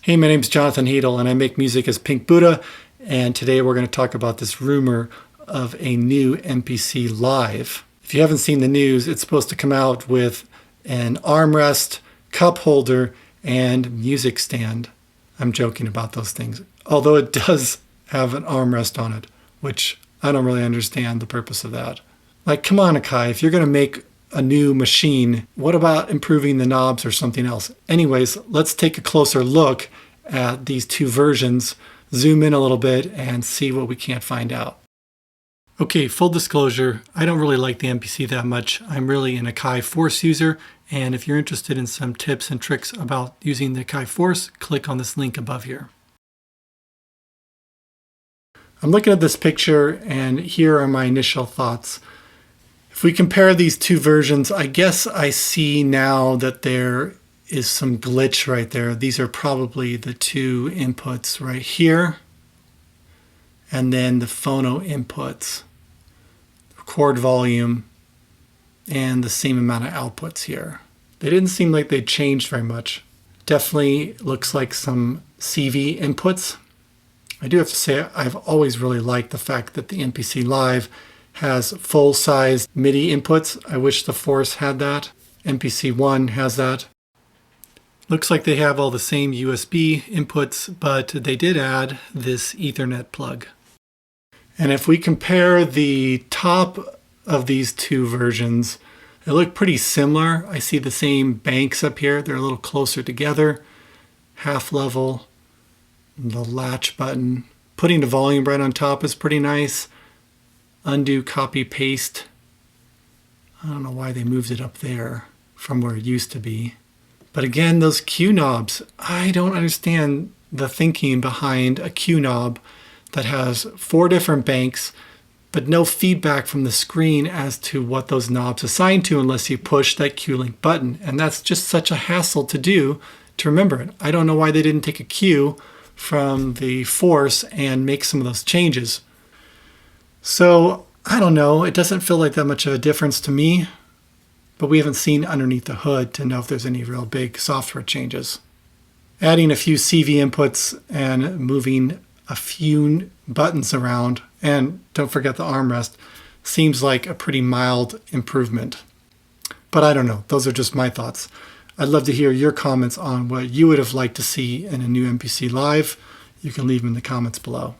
Hey, my name's Jonathan Hedel and I make music as Pink Buddha, and today we're going to talk about this rumor of a new MPC Live. If you haven't seen the news, it's supposed to come out with an armrest, cup holder, and music stand. I'm joking about those things, although it does have an armrest on it, which I don't really understand the purpose of that. Like, come on, mkII, if you're going to make a new machine, what about improving the knobs or something else? Anyways, let's take a closer look at these two versions, zoom in a little bit, and see what we can't find out. Okay, full disclosure, I don't really like the MPC that much. I'm really an mkII Force user, and if you're interested in some tips and tricks about using the mkII Force, click on this link above here. I'm looking at this picture, and here are my initial thoughts. If we compare these two versions, I guess I see now that there is some glitch right there. These are probably the two inputs right here, and then the phono inputs, record volume, and the same amount of outputs here. They didn't seem like they changed very much. Definitely looks like some CV inputs. I do have to say I've always really liked the fact that the MPC Live has full-size MIDI inputs. I wish the Force had that. MPC-1 has that. Looks like they have all the same USB inputs, but they did add this Ethernet plug. And if we compare the top of these two versions, they look pretty similar. I see the same banks up here. They're a little closer together. Half level, the latch button. Putting the volume right on top is pretty nice. Undo, copy, paste. I don't know why they moved it up there from where it used to be. But again, those Q knobs, I don't understand the thinking behind a Q knob that has 4 different banks, but no feedback from the screen as to what those knobs assign to unless you push that Q-Link button. And that's just such a hassle to do, to remember it. I don't know why they didn't take a cue from the Force and make some of those changes. So, I don't know, it doesn't feel like that much of a difference to me, but we haven't seen underneath the hood to know if there's any real big software changes. Adding a few CV inputs and moving a few buttons around, and don't forget the armrest, seems like a pretty mild improvement. But I don't know, those are just my thoughts. I'd love to hear your comments on what you would have liked to see in a new MPC Live. You can leave them in the comments below.